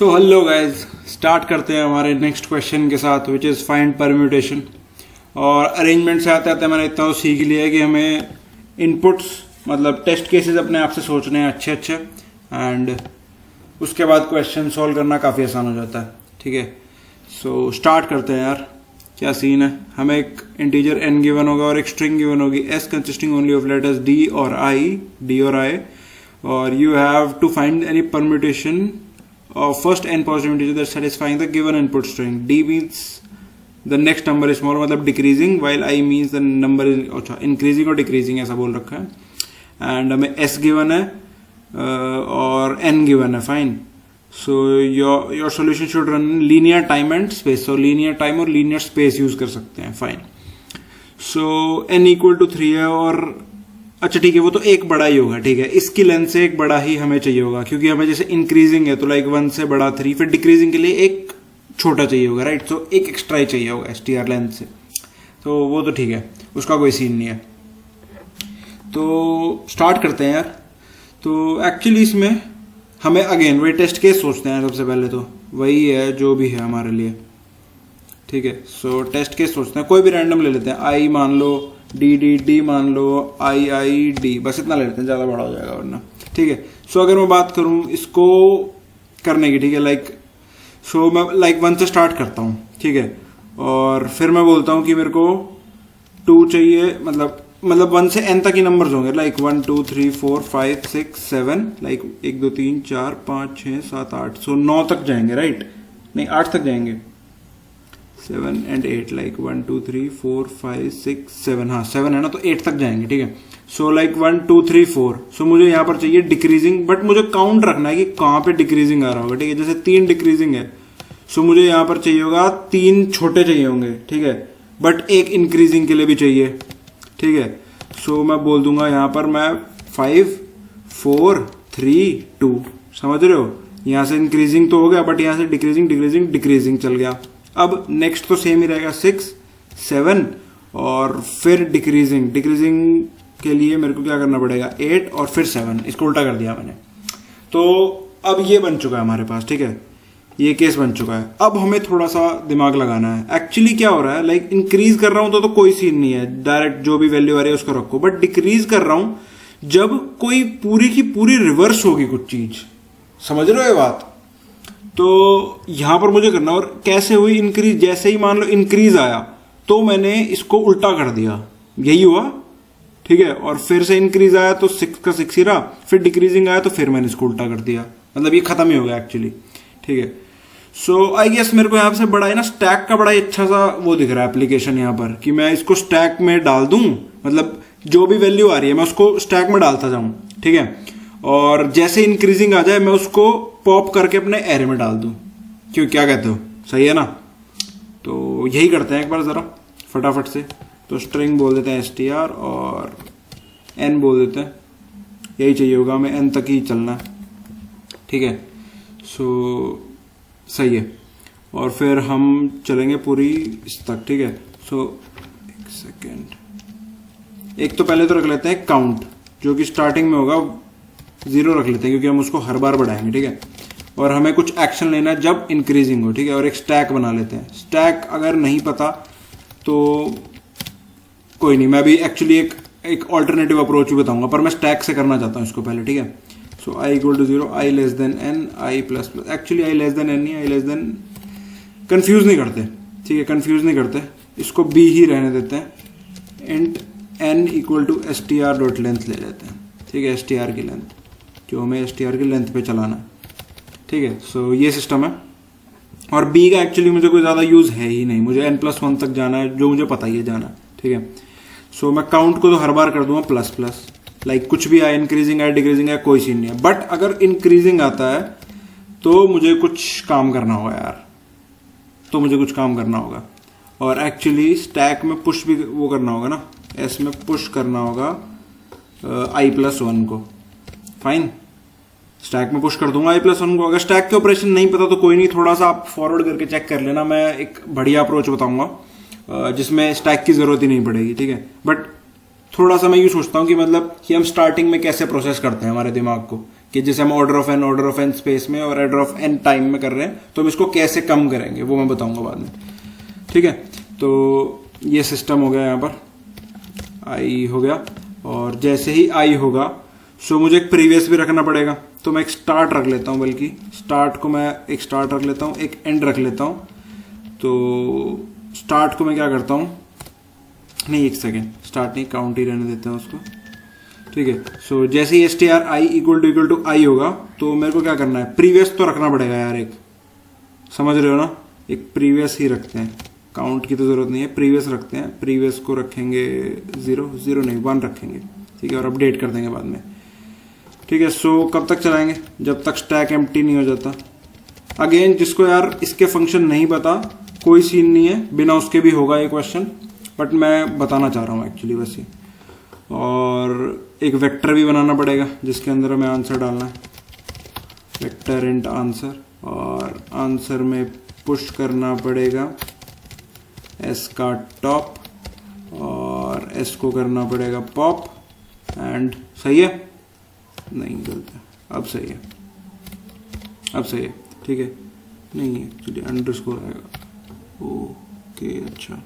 So hello guys, start करते हैं हमारे नेक्स्ट क्वेश्चन के साथ विच इज़ फाइंड परम्यूटेशन। और अरेंजमेंट से आते आते मैंने इतना तो सीख लिया है कि हमें इनपुट्स मतलब टेस्ट केसेस अपने आप से सोचने हैं अच्छे अच्छे, एंड उसके बाद क्वेश्चन सॉल्व करना काफ़ी आसान हो जाता है। ठीक है, सो स्टार्ट करते हैं यार। क्या सीन है, हमें एक इंटीजर n गिवन होगा और एक स्ट्रिंग गिवन होगी s consisting only of letters d और i, और you have to find any permutation of first n positive integer that satisfying the given input string. D means the next number is small, मतलब decreasing, while I means the number is अच्छा increasing और decreasing ऐसा बोल रखा है। and हमें s given है और n given है। fine, so your solution should run linear time and space, so linear time और linear space use कर सकते हैं। fine, so n equal to 3 है और अच्छा ठीक है, वो तो एक बड़ा ही होगा। ठीक है, इसकी लेंथ से एक बड़ा ही हमें चाहिए होगा, क्योंकि हमें जैसे इंक्रीजिंग है तो लाइक 1 से बड़ा 3, फिर डिक्रीजिंग के लिए एक छोटा चाहिए होगा, राइट। तो एक एक्स्ट्रा ही चाहिए होगा str लेंथ से, तो वो तो ठीक है, उसका कोई सीन नहीं है। तो स्टार्ट करते हैं यार। तो एक्चुअली इसमें हमें अगेन वही टेस्ट केस सोचते हैं सबसे पहले, तो वही है जो भी है हमारे लिए। ठीक है, सो टेस्ट केस सोचते हैं, कोई भी रैंडम ले लेते हैं। आई मान लो, डी मान लो, आई डी, बस इतना ले लेते हैं, ज़्यादा बड़ा हो जाएगा वरना। ठीक है, सो अगर मैं बात करूं इसको करने की, ठीक है, लाइक सो मैं लाइक 1 से स्टार्ट करता हूं। ठीक है, और फिर मैं बोलता हूं कि मेरे को 2 चाहिए, मतलब 1 से n तक ही नंबर्स होंगे, लाइक 1 2 3 4 5 6 7, लाइक 1 2 3 4 5 6 7 8, सो 9 तक जाएंगे, राइट, नहीं 8 तक जाएंगे, 7 and 8, लाइक 1 2 3 4 5 6 7, हाँ 7 है ना, तो 8 तक जाएंगे। ठीक है, सो लाइक 1 2 3 4, सो मुझे यहाँ पर चाहिए डिक्रीजिंग, बट मुझे काउंट रखना है कि कहाँ पे डिक्रीजिंग आ रहा होगा। ठीक है, जैसे 3 डिक्रीजिंग है, सो मुझे यहाँ पर चाहिए होगा 3 छोटे चाहिए होंगे। ठीक है, बट एक इंक्रीजिंग के लिए भी चाहिए। ठीक है, सो मैं बोल दूंगा यहाँ पर मैं 5 4 3 2, समझ रहे हो, यहाँ से इंक्रीजिंग तो हो गया, बट यहाँ से डिक्रीजिंग चल गया। अब नेक्स्ट तो सेम ही रहेगा, 6 7, और फिर डिक्रीजिंग के लिए मेरे को क्या करना पड़ेगा, 8 और फिर 7, इसको उल्टा कर दिया मैंने। तो अब ये बन चुका है हमारे पास। ठीक है, ये केस बन चुका है। अब हमें थोड़ा सा दिमाग लगाना है। एक्चुअली क्या हो रहा है, लाइक इंक्रीज कर रहा हूं तो कोई सीन नहीं है, डायरेक्ट जो भी वैल्यू आ रही है उसको रखो, बट डिक्रीज कर रहा हूं जब कोई पूरी की पूरी रिवर्स होगी कुछ चीज, समझ रहे हो ये बात। तो यहां पर मुझे करना, और कैसे हुई इंक्रीज, जैसे ही मान लो इंक्रीज आया तो मैंने इसको उल्टा कर दिया, यही हुआ। ठीक है, और फिर से इंक्रीज आया तो 6 का 6 ही रहा, फिर डिक्रीजिंग आया तो फिर मैंने इसको उल्टा कर दिया, मतलब ये खत्म ही हो गया एक्चुअली। ठीक है, सो आई गेस मेरे को यहाँ से बड़ा है ना, स्टैक का बड़ा ही अच्छा सा वो दिख रहा है एप्लीकेशन यहाँ पर, कि मैं इसको स्टैक में डाल दूं, मतलब जो भी वैल्यू आ रही है मैं उसको स्टैक में डालता जाऊं। ठीक है, और जैसे इंक्रीजिंग आ जाए मैं उसको पॉप करके अपने एरे में डाल दूं। क्यों, क्या कहते हो, सही है ना। तो यही करते हैं एक बार जरा फटाफट से। तो स्ट्रिंग बोल देते हैं str और n बोल देते हैं, यही चाहिए होगा हमें, n तक ही चलना है। ठीक है, सो सही है, और फिर हम चलेंगे पूरी इस तक। ठीक है, सो एक सेकेंड, एक तो पहले तो रख लेते हैं काउंट, जो कि स्टार्टिंग में होगा 0 रख लेते हैं, क्योंकि हम उसको हर बार बढ़ाएंगे। ठीक है, और हमें कुछ एक्शन लेना है जब इंक्रीजिंग हो। ठीक है, और एक स्टैक बना लेते हैं। स्टैक अगर नहीं पता तो कोई नहीं, मैं भी एक्चुअली एक ऑल्टरनेटिव अप्रोच भी बताऊंगा, पर मैं स्टैक से करना चाहता हूं इसको पहले। ठीक है, so i equal to 0, i less than n, i plus plus, actually i less than n नहीं, i लेस देन, कंफ्यूज नहीं करते। ठीक है, कंफ्यूज नहीं करते, इसको b ही रहने देते हैं। Int n equal to str dot length ले लेते हैं। ठीक है, str की लेंथ, जो हमें str की लेंथ पे चलाना है। ठीक है, सो ये सिस्टम है, और b का एक्चुअली मुझे कोई ज़्यादा यूज़ है ही नहीं, मुझे n+1 तक जाना है, जो मुझे पता ही है जाना। ठीक है, सो मैं काउंट को तो हर बार कर दूंगा प्लस प्लस, लाइक कुछ भी आए, इंक्रीजिंग आए डिक्रीजिंग आए कोई सीन नहीं है, बट अगर इंक्रीजिंग आता है तो मुझे कुछ काम करना होगा यार, तो मुझे कुछ काम करना होगा। और एक्चुअली स्टैक में पुश भी वो करना होगा ना, एस में पुश करना होगा i+1 को। फाइन, स्टैक में पुश कर दूंगा i+1 को। अगर स्टैक के ऑपरेशन नहीं पता तो कोई नहीं, थोड़ा सा आप फॉरवर्ड करके चेक कर लेना, मैं एक बढ़िया अप्रोच बताऊंगा जिसमें स्टैक की जरूरत ही नहीं पड़ेगी। ठीक है, बट थोड़ा सा मैं यूँ सोचता हूँ कि मतलब कि हम स्टार्टिंग में कैसे प्रोसेस करते हैं हमारे दिमाग को, कि जैसे हम ऑर्डर ऑफ एन स्पेस में और ऑर्डर ऑफ एन टाइम में कर रहे हैं, तो हम इसको कैसे कम करेंगे वो मैं बताऊंगा बाद में। ठीक है, तो ये सिस्टम हो गया, यहाँ पर आई हो गया, और जैसे ही आई होगा सो मुझे एक प्रीवियस भी रखना पड़ेगा, तो मैं एक स्टार्ट रख लेता हूँ, बल्कि स्टार्ट को मैं एक स्टार्ट रख लेता हूँ, एक एंड रख लेता हूँ। तो स्टार्ट को मैं क्या करता हूँ, नहीं एक सेकेंड, स्टार्ट नहीं, काउंट ही रहने देते हैं उसको। ठीक है, सो जैसे ही str i इक्वल टू आई होगा तो मेरे को क्या करना है, प्रीवियस तो रखना पड़ेगा यार, एक समझ रहे हो ना, एक प्रीवियस ही रखते हैं, काउंट की तो जरूरत नहीं है, प्रीवियस रखते हैं। प्रीवियस को रखेंगे 0 नहीं 1 रखेंगे, ठीक है, और अपडेट कर देंगे बाद में। ठीक है, सो कब तक चलाएंगे, जब तक स्टैक एम्प्टी नहीं हो जाता। अगेन जिसको यार इसके फंक्शन नहीं पता, कोई सीन नहीं है, बिना उसके भी होगा ये क्वेश्चन, बट मैं बताना चाह रहा हूँ एक्चुअली बस ये। और एक वेक्टर भी बनाना पड़ेगा जिसके अंदर हमें आंसर डालना है, वेक्टर इंट आंसर, और आंसर में पुश करना पड़ेगा एस का टॉप और एस को करना पड़ेगा पॉप, एंड सही है, नहीं गलत है, अब सही है, अब सही है, ठीक है, नहीं है एक्चुअली अंडरस्कोर आएगा, ओके अच्छा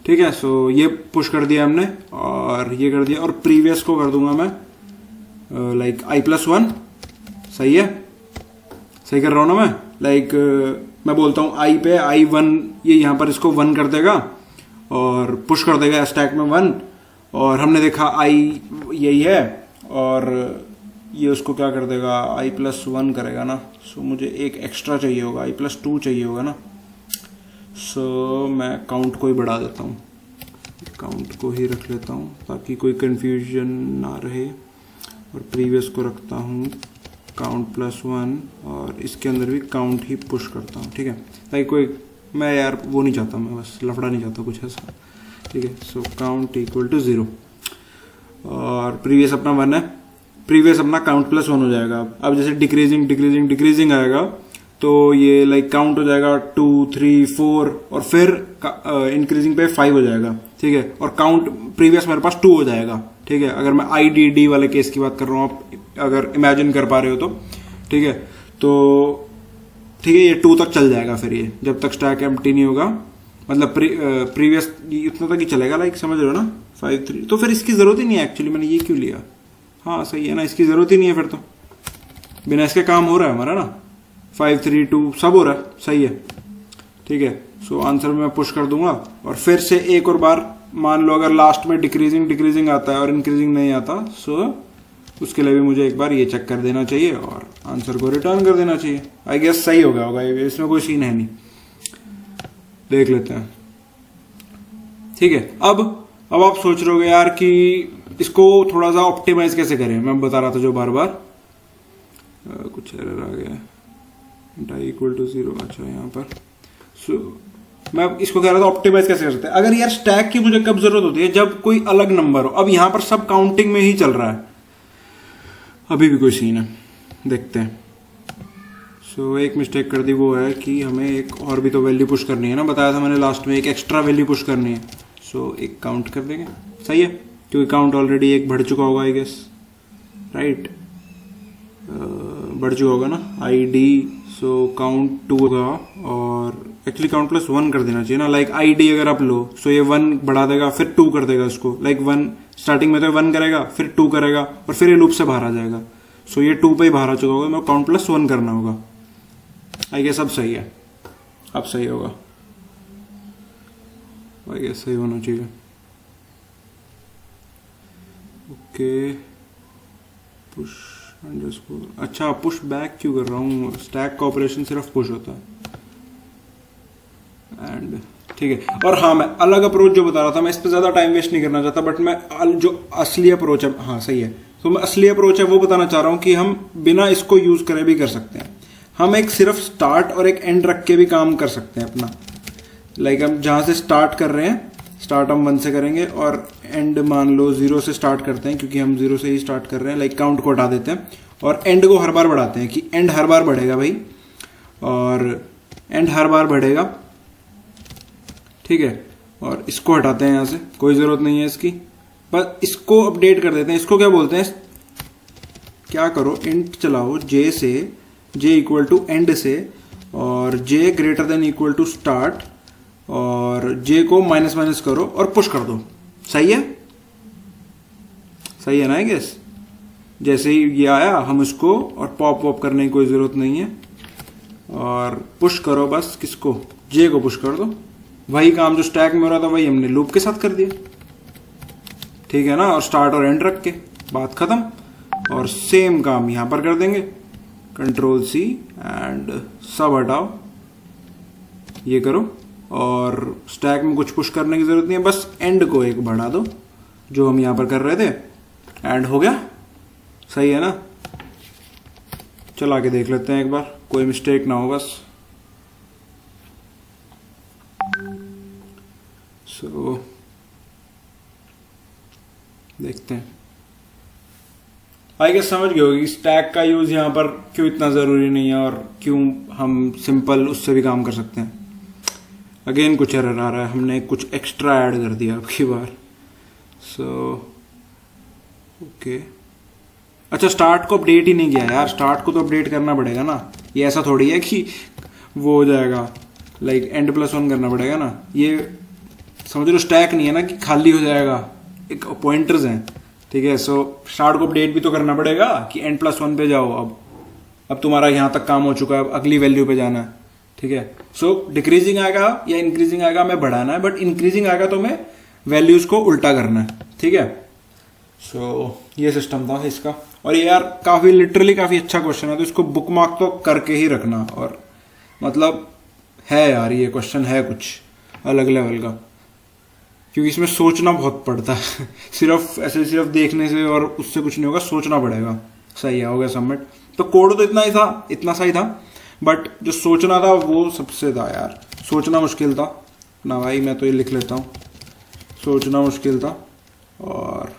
ठीक है। सो ये पुश कर दिया हमने और ये कर दिया, और प्रीवियस को कर दूंगा मैं लाइक i+1, सही है, सही कर रहा हूं ना मैं, लाइक मैं बोलता हूं i पे i1, ये यहां पर इसको 1 कर देगा और पुश कर देगा स्टैक में 1, और हमने देखा i यही है, और ये उसको क्या कर देगा, i+1 करेगा ना। सो मुझे एक एक्स्ट्रा चाहिए होगा, i+2 चाहिए होगा ना। सो मैं काउंट को ही बढ़ा देता हूँ, काउंट को ही रख लेता हूँ ताकि कोई कंफ्यूजन ना रहे, और प्रीवियस को रखता हूँ count+1, और इसके अंदर भी काउंट ही पुश करता हूँ, ठीक है, ताकि कोई, मैं यार वो नहीं चाहता, मैं बस लफड़ा नहीं चाहता कुछ ऐसा, ठीक है। सो काउंट इक्वल टू 0, और प्रीवियस अपना 1 है, प्रीवियस अपना count+1 हो जाएगा। अब जैसे डिक्रीजिंग आएगा तो ये लाइक काउंट हो जाएगा 2 3 4, और फिर इंक्रीजिंग पे 5 हो जाएगा, ठीक है, और काउंट प्रीवियस मेरे पास 2 हो जाएगा, ठीक है। अगर मैं IDD वाले केस की बात कर रहा हूँ, आप अगर इमेजिन कर पा रहे हो तो, ठीक है, तो ठीक है, ये 2 तक चल जाएगा फिर, ये जब तक स्टैक एम्प्टी नहीं होगा, मतलब प्रीवियस इतना तक ही चलेगा, लाइक समझ रहे हो ना, 5 3, तो फिर इसकी जरूरत ही नहीं है एक्चुअली, मैंने ये क्यों लिया, हाँ सही है ना, इसकी जरूरत ही नहीं है फिर, तो बिना इसके काम हो रहा है हमारा ना, 5 3 2 सब हो रहा है, सही है, ठीक है। सो आंसर में मैं पुश कर दूंगा, और फिर से एक और बार मान लो अगर लास्ट में डिक्रीजिंग आता है और इंक्रीजिंग नहीं आता, सो उसके लिए भी मुझे एक बार ये चेक कर देना चाहिए और आंसर को रिटर्न कर देना चाहिए। आई गेस सही हो गया होगा, इसमें कोई सीन है नहीं, देख लेते हैं, ठीक है। अब आप सोच रहे होगे यार कि इसको थोड़ा सा ऑप्टिमाइज कैसे करें, मैं बता रहा था जो बार कुछ एरर आ गया, डाई इक्वल टू 0, अच्छा यहाँ पर। सो मैं इसको कह रहा था ऑप्टिमाइज कैसे कर सकते हैं। अगर यार स्टैक की मुझे कब जरूरत होती है, जब कोई अलग नंबर हो, अब यहाँ पर सब काउंटिंग में ही चल रहा है, अभी भी कोई सीन है, देखते हैं। सो एक मिस्टेक कर दी, वो है कि हमें एक और भी तो वैल्यू पुश करनी है ना, बताया था मैंने लास्ट में, एक एक्स्ट्रा वैल्यू पुश करनी है। सो एक काउंट कर देंगे, सही है, क्योंकि काउंट ऑलरेडी एक बढ़ चुका होगा, आई गेस, राइट, बढ़ चुका होगा ना ID, सो काउंट 2 होगा, और एक्चुअली count+1 कर देना चाहिए ना, लाइक ID अगर आप लो, सो ये 1 बढ़ा देगा, फिर 2 कर देगा इसको, लाइक 1 स्टार्टिंग में तो 1 करेगा, फिर 2 करेगा, और फिर ये लूप से बाहर आ जाएगा। सो ये 2 पे ही बाहर आ चुका होगा, मैं count+1 करना होगा, आई गेस अब सही है, अब सही होगा, आई गेस सही होना चाहिए, ओके। पुश अंडरस्कोर, अच्छा पुश बैक क्यों कर रहा हूँ, स्टैक का ऑपरेशन सिर्फ पुश होता है, एंड ठीक है। और हाँ, मैं अलग अप्रोच जो बता रहा था, मैं इस पर ज्यादा टाइम वेस्ट नहीं करना चाहता, बट मैं जो असली अप्रोच है, हाँ सही है, तो मैं असली अप्रोच है वो बताना चाह रहा हूँ कि हम बिना इसको यूज करे भी कर सकते हैं। हम एक सिर्फ स्टार्ट और एक एंड रख के भी काम कर सकते हैं अपना, लाइक हम जहां से स्टार्ट कर रहे हैं, स्टार्ट हम 1 से करेंगे, और एंड मान लो 0 से स्टार्ट करते हैं, क्योंकि हम 0 से ही स्टार्ट कर रहे हैं, लाइक काउंट को हटा देते हैं, और एंड को हर बार बढ़ाते हैं कि एंड हर बार बढ़ेगा भाई, और एंड हर बार बढ़ेगा, ठीक है। और इसको हटाते हैं यहां से, कोई जरूरत नहीं है इसकी, बस इसको अपडेट कर देते हैं। इसको क्या बोलते हैं, क्या करो, इंट चलाओ जे से, जे इक्वल टू एंड से, और J greater than equal to start, और जे को माइनस माइनस करो और पुश कर दो। सही है, सही है ना गेस? जैसे ही ये आया हम इसको और पॉप वॉप करने की कोई जरूरत नहीं है, और पुश करो बस, किसको, जे को पुश कर दो। वही काम जो स्टैक में हो रहा था वही हमने लूप के साथ कर दिया, ठीक है ना? और स्टार्ट और एंड रख के बात खत्म। और सेम काम यहां पर कर देंगे, कंट्रोल सी एंड सब हटाओ, ये करो, और स्टैक में कुछ पुश करने की जरूरत नहीं है, बस एंड को एक बढ़ा दो जो हम यहां पर कर रहे थे, एंड हो गया। सही है ना? चला के देख लेते हैं एक बार, कोई मिस्टेक ना हो बस। सो देखते हैं। आई गेस समझ गए होगी स्टैक का यूज यहाँ पर क्यों इतना ज़रूरी नहीं है, और क्यों हम सिंपल उससे भी काम कर सकते हैं। अगेन कुछ एरर आ रहा है, हमने कुछ एक्स्ट्रा ऐड कर दिया अब की बार। सो ओके, अच्छा स्टार्ट को अपडेट ही नहीं किया यार, स्टार्ट को तो अपडेट करना पड़ेगा ना। ये ऐसा थोड़ी है कि वो हो जाएगा, लाइक एंड प्लस वन करना पड़ेगा ना। ये समझ लो स्टैक नहीं है ना कि खाली हो जाएगा, एक पॉइंटर्स हैं, ठीक है। सो स्टार्ट को अपडेट भी तो करना पड़ेगा कि एंड प्लस वन पे जाओ। अब तुम्हारा यहां तक काम हो चुका है, अब अगली वैल्यू पे जाना है, ठीक है। सो डिक्रीजिंग आएगा या इंक्रीजिंग आएगा हमें बढ़ाना है, बट इंक्रीजिंग आएगा तो हमें वैल्यूज को उल्टा करना है, ठीक है। सो ये सिस्टम था इसका। और ये यार काफी लिटरली काफी अच्छा क्वेश्चन है, तो इसको बुक मार्क तो करके ही रखना। और मतलब है यार, ये क्वेश्चन है कुछ अलग लेवल का, क्योंकि इसमें सोचना बहुत पड़ता है सिर्फ ऐसे सिर्फ देखने से और उससे कुछ नहीं होगा, सोचना पड़ेगा। सही है, हो गया सबमिट। तो कोड तो इतना ही था, इतना सही था, बट जो सोचना था वो सबसे था यार। सोचना मुश्किल था ना भाई, मैं तो ये लिख लेता हूँ, सोचना मुश्किल था। और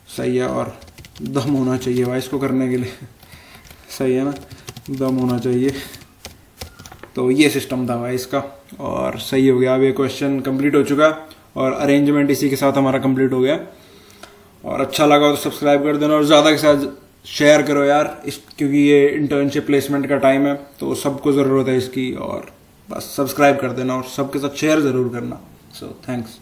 सही है, और दम होना चाहिए भाई इसको करने के लिए सही है ना, दम होना चाहिए। तो ये सिस्टम था भाई इसका, और सही हो गया। अब ये क्वेश्चन कंप्लीट हो चुका है और अरेंजमेंट इसी के साथ हमारा कंप्लीट हो गया। और अच्छा लगा तो सब्सक्राइब कर देना और ज़्यादा के साथ शेयर करो यार, इस क्योंकि ये इंटर्नशिप प्लेसमेंट का टाइम है तो सबको ज़रूरत है इसकी। और बस सब्सक्राइब कर देना और सबके साथ शेयर ज़रूर करना। So thanks.